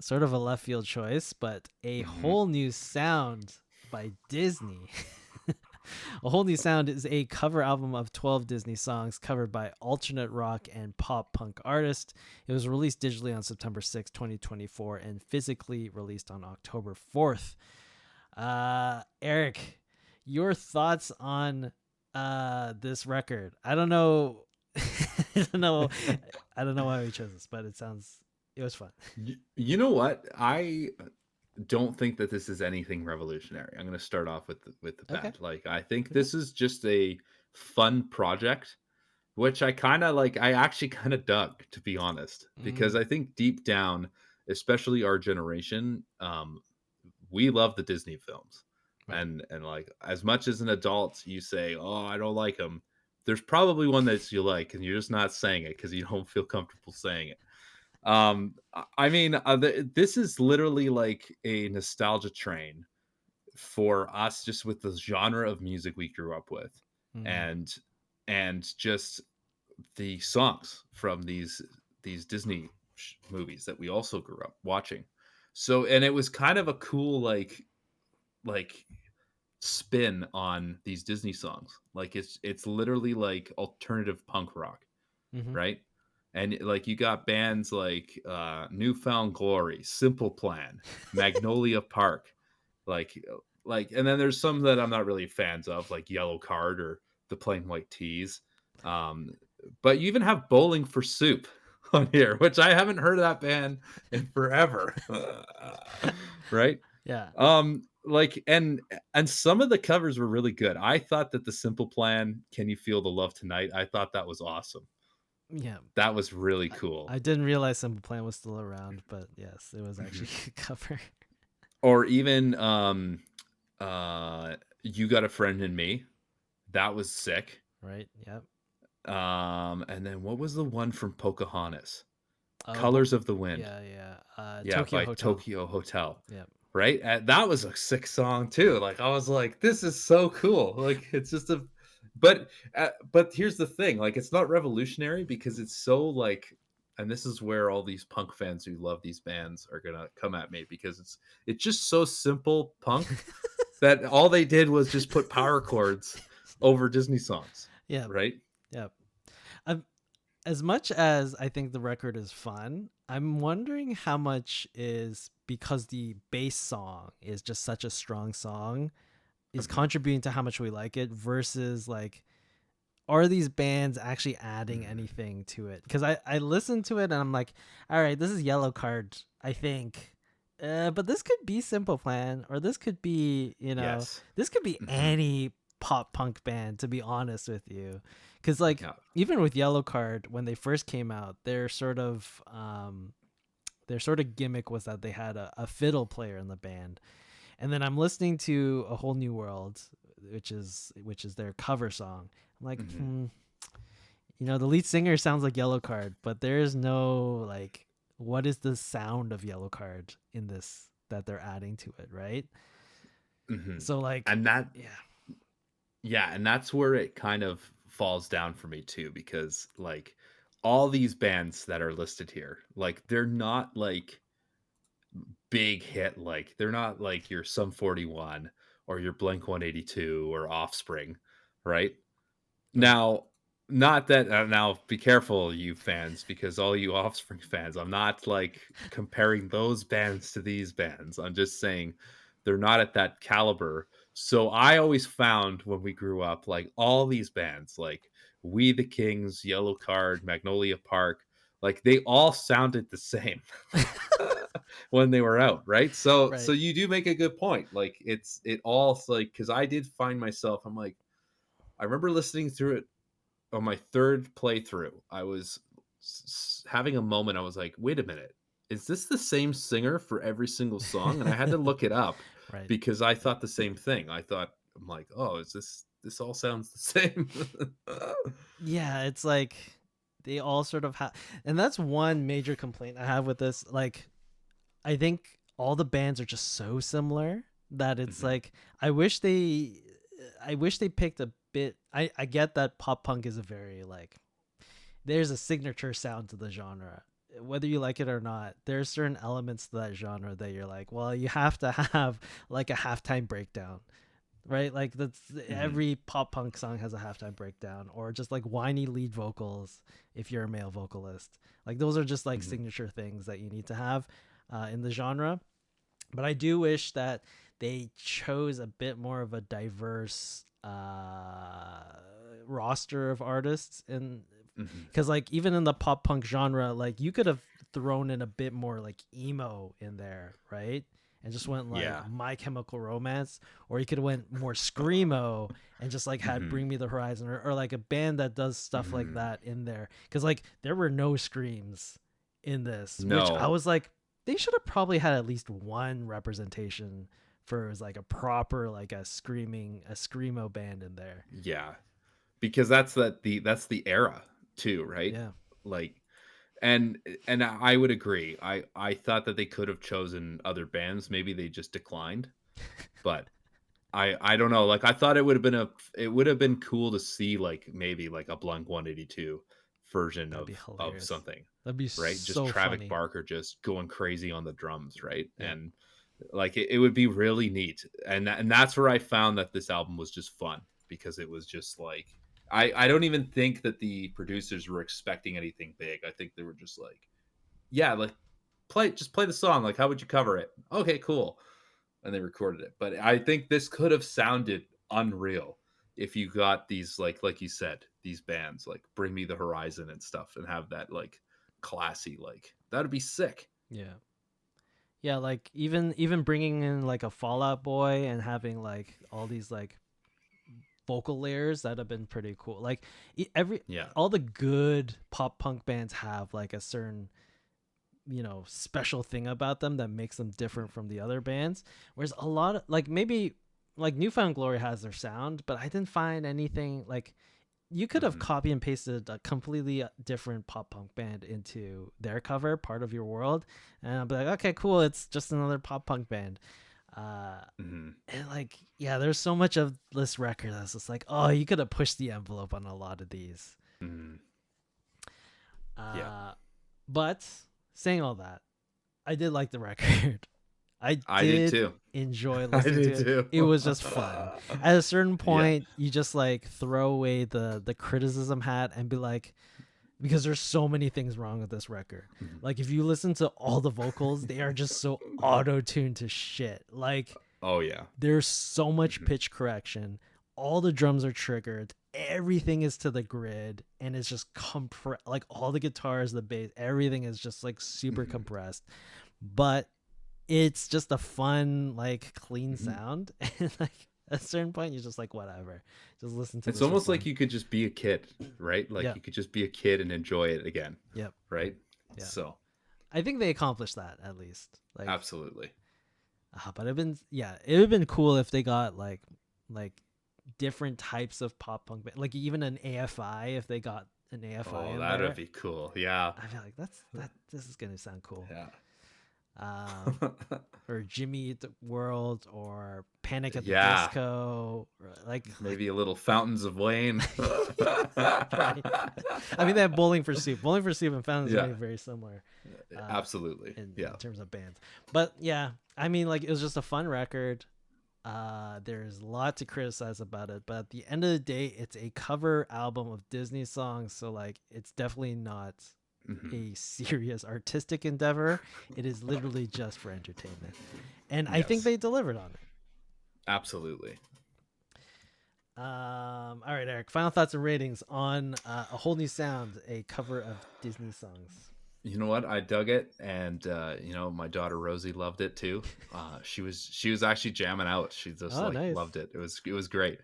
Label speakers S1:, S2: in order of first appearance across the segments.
S1: sort of a left field choice, but A Whole New Sound by Disney. A Whole New Sound is a cover album of 12 Disney songs covered by alternate rock and pop punk artists. It was released digitally on September 6, 2024, and physically released on October 4th. Eric, your thoughts on this record? I don't know. I don't know. I don't know why we chose this, but it was fun.
S2: You know what? I don't think that this is anything revolutionary. I'm going to start off with the
S1: Okay.
S2: bad. Like, I think
S1: Okay.
S2: this is just a fun project, which I kind of like. I actually kind of dug, to be honest, because
S1: Mm,
S2: I think deep down, especially our generation, we love the Disney films,
S1: right.
S2: and like as much as an adult, you say, "Oh, I don't like them." There's probably one that you like, and you're just not saying it because you don't feel comfortable saying it. I mean, this is literally like a nostalgia train for us, just with the genre of music we grew up with,
S1: Mm,
S2: and just the songs from these Disney movies that we also grew up watching. So, and it was kind of a cool like spin on these Disney songs. Like it's literally like alternative punk rock,
S1: mm-hmm.
S2: right? And like you got bands like Newfound Glory, Simple Plan, Magnolia Park, like and then there's some that I'm not really fans of, like Yellow Card or the Plain White Tees. Um, but you even have Bowling for Soup on here, which I haven't heard of that band in forever. Right?
S1: Yeah.
S2: Like and some of the covers were really good. I thought that the Simple Plan, Can You Feel the Love Tonight? I thought that was awesome.
S1: Yeah.
S2: That was really
S1: I,
S2: cool.
S1: I didn't realize Simple Plan was still around, but yes, it was
S2: Mhm.
S1: actually a cover.
S2: Or even You Got a Friend in Me. That was sick.
S1: Right. Yep.
S2: And then what was the one from Pocahontas?
S1: Oh,
S2: Colors of the Wind.
S1: yeah, yeah.
S2: Yeah,
S1: Tokyo
S2: by
S1: Hotel.
S2: Tokyo Hotel.
S1: Yep.
S2: Right? That was a sick song too. Like I was like, this is so cool. Like it's just a but here's the thing, like it's not revolutionary because it's so like, and this is where all these punk fans who love these bands are gonna come at me, because it's just so simple punk that all they did was just put power chords over Disney songs,
S1: Yep.
S2: right?
S1: Yep. Um, as much as I think the record is fun, I'm wondering how much is because the bass song is just such a strong song is
S2: Mhm,
S1: contributing to how much we like it versus like are these bands actually adding
S2: mhm.
S1: anything to it? Because I listened to it and I'm like, all right, this is Yellow Card, I think. But this could be Simple Plan, or this could be,
S2: Yes.
S1: this could be
S2: Mhm.
S1: any pop punk band, to be honest with you. Because, like,
S2: Yeah.
S1: even with Yellow Card, when they first came out, their sort of gimmick was that they had a fiddle player in the band. And then I'm listening to A Whole New World, which is their cover song. I'm like,
S2: Mhm.
S1: the lead singer sounds like Yellow Card, but there's no like, what is the sound of Yellow Card in this that they're adding to it, right?
S2: Mhm.
S1: So like,
S2: And that
S1: yeah,
S2: Yeah, and that's where it kind of falls down for me too, because like all these bands that are listed here, like they're not like big hit, like they're not like your Sum 41 or your Blink 182 or Offspring, right?
S1: right,
S2: Now, not that now be careful, you fans, because all you Offspring fans, I'm not like comparing those bands to these bands. I'm just saying they're not at that caliber. So I always found when we grew up, like all these bands, like We the Kings, Yellow Card, Magnolia Park, like they all sounded the same when they were out, right? So
S1: right.
S2: you do make a good point. Like it all like, because I did find myself, I'm like, I remember listening through it on my third playthrough. I was having a moment. I was like, wait a minute, is this the same singer for every single song? And I had to look it up
S1: Right.
S2: because I thought the same thing. I'm like, oh, is this all sounds the same?
S1: Yeah, it's like they all sort of have, and that's one major complaint I have with this. Like, I think all the bands are just so similar that it's
S2: Mhm,
S1: like I wish they picked a bit. I get that pop punk is a very like there's a signature sound to the genre. whether you like it or not, there's certain elements to that genre that you're like, well, you have to have like a halftime breakdown, right? Like that's
S2: Hmm.
S1: every pop punk song has a halftime breakdown, or just like whiny lead vocals if you're a male vocalist. Like those are just like
S2: Hmm.
S1: signature things that you need to have in the genre. But I do wish that they chose a bit more of a diverse roster of artists, and
S2: Hmm.
S1: because like even in the pop punk genre, like you could have thrown in a bit more like emo in there, right? And just went like
S2: Yeah.
S1: My Chemical Romance, or you could have went more screamo and just like had
S2: Hmm.
S1: Bring Me the Horizon, or like a band that does stuff like
S2: Hmm.
S1: that in there. Because like there were no screams in this, which I
S2: No.
S1: was like, they should have probably had at least one representation for as like a proper like a screamo band in there.
S2: Yeah. Because that's the era too, right?
S1: Yeah.
S2: Like, and I would agree. I thought that they could have chosen other bands. Maybe they just declined, but I don't know. Like I thought it would have been cool to see like maybe like a Blink 182 version
S1: That'd be
S2: of
S1: hilarious.
S2: something,
S1: That'd be
S2: right? Just
S1: so
S2: Travis
S1: funny.
S2: Barker just going crazy on the drums, right?
S1: Yeah.
S2: And like it would be really neat. And that's where I found that this album was just fun because it was just like I don't even think that the producers were expecting anything big. I think they were just like, yeah, like play the song. Like how would you cover it? Okay, cool, and they recorded it. But I think this could have sounded unreal if you got these like you said, these bands like Bring Me the Horizon and stuff and have that like classy like that'd be sick.
S1: Yeah. Yeah, like even bringing in like a Fallout Boy and having like all these like vocal layers that have been pretty cool. Like every
S2: Yeah.
S1: all the good pop punk bands have like a certain, special thing about them that makes them different from the other bands. Whereas a lot of like maybe like Newfound Glory has their sound, but I didn't find anything like you could have
S2: Hmm.
S1: copy and pasted a completely different pop punk band into their cover, Part of Your World, and I'll be like, okay, cool, it's just another pop punk band.
S2: Hmm.
S1: And like, yeah, there's so much of this record that's just like, oh, you could have pushed the envelope on a lot of these.
S2: Hmm. Yeah.
S1: Uh, but saying all that, I did like the record. I
S2: I did
S1: did
S2: too.
S1: enjoy
S2: I
S1: listening
S2: did
S1: to it.
S2: too.
S1: It was just fun. At a certain
S2: Yeah.
S1: point, you just like throw away the criticism hat and be like, because there's so many things wrong with this record.
S2: Mhm.
S1: Like if you listen to all the vocals, they are just so auto-tuned to shit. Like
S2: Oh yeah.
S1: there's so much
S2: Mhm.
S1: pitch correction. All the drums are triggered. Everything is to the grid, and it's just like all the guitars, the bass, everything is just like super
S2: Mhm.
S1: compressed. But it's just a fun, like clean
S2: Mhm.
S1: sound. And like at a certain point, you're just like, whatever. Just listen to
S2: It's
S1: this for
S2: almost like
S1: fun.
S2: you could just be a kid, right? Like
S1: Yep.
S2: you could just be a kid and enjoy it again,
S1: Yep.
S2: right?
S1: Yeah.
S2: So,
S1: I think they accomplished that at least. Like,
S2: absolutely.
S1: but it would have been cool if they got like different types of pop punk, like even an AFI, if they got an AFI
S2: Oh,
S1: in
S2: that would
S1: there.
S2: be cool. Yeah.
S1: I feel like this is gonna sound cool.
S2: Yeah.
S1: Um, or Jimmy Eat the World, or Panic at the
S2: Yeah.
S1: Disco, or like
S2: Maybe a little Fountains of Wayne.
S1: right. I mean, they have Bowling for Soup. Bowling for Soup and Fountains of
S2: Yeah.
S1: Wayne very similar,
S2: Absolutely.
S1: in
S2: Yeah.
S1: terms of bands. But yeah, I mean, like it was just a fun record. There's a lot to criticize about it, but at the end of the day, it's a cover album of Disney songs, so like it's definitely not
S2: Mhm.
S1: a serious artistic endeavor. It is literally just for entertainment, and I think
S2: Yes.
S1: they delivered on it.
S2: Absolutely.
S1: All right, Eric. Final thoughts and ratings on A Whole New Sound, a cover of Disney songs.
S2: You know what? I dug it, and my daughter Rosie loved it too. She was actually jamming out. She just
S1: Oh,
S2: like
S1: nice.
S2: loved it. It was great.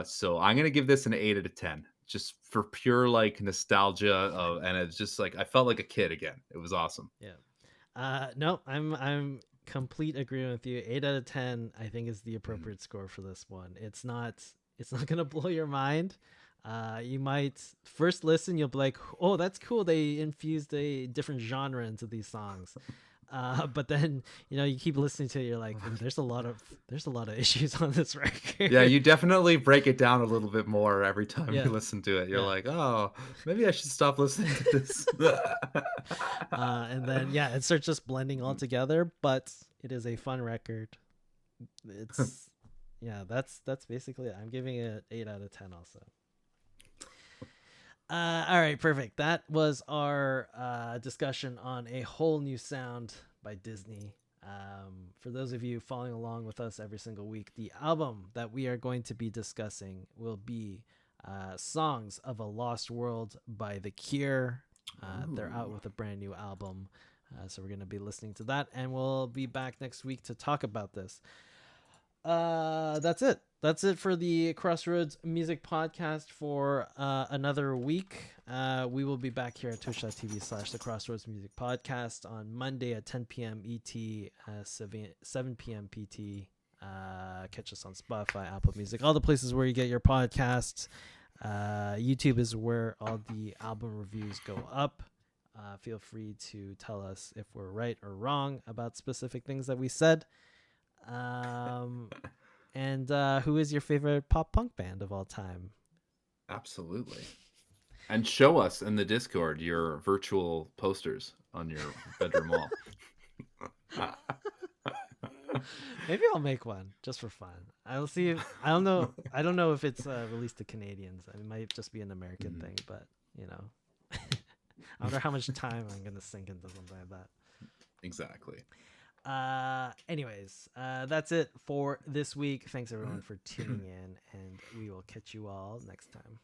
S2: So I'm gonna give this an 8 out of 10, just for pure like nostalgia and it's just like I felt like a kid again. It was awesome.
S1: Yeah. No, I'm complete agreement with you. 8 out of 10, I think, is the
S2: Mhm.
S1: appropriate score for this one. It's not gonna blow your mind. You might first listen, you'll be like, oh, that's cool. They infused a different genre into these songs. But then you keep listening to it, you're like, "Ooh, there's a lot of issues on this record."
S2: Yeah, you definitely break it down a little bit more every time you
S1: Yeah,
S2: listen to it. You're
S1: yeah.
S2: like, "Oh, maybe I should stop listening to this."
S1: And then it starts just blending all together, but it is a fun record. It's that's basically it. I'm giving it 8 out of 10 also. All right, perfect. That was our discussion on A Whole New Sound by Disney. For those of you following along with us every single week, the album that we are going to be discussing will be Songs of a Lost World by The Cure. They're out with a brand new album. So we're going to be listening to that, and we'll be back next week to talk about this. That's it for the Crossroads Music Podcast for another week. We will be back here at twitch.tv/the Crossroads Music Podcast on Monday at 10 p.m. ET, 7 p.m. PT. Catch us on Spotify, Apple Music, all the places where you get your podcasts. YouTube is where all the album reviews go up. Feel free to tell us if we're right or wrong about specific things that we said. And who is your favorite pop punk band of all time?
S2: Absolutely. And show us in the Discord your virtual posters on your bedroom wall.
S1: Maybe I'll make one just for fun. I'll see if I don't know if it's released to Canadians. It might just be an American thing, but I wonder how much time I'm gonna sink into something like that.
S2: Exactly.
S1: Anyways, that's it for this week. Thanks everyone for tuning in, and we will catch you all next time.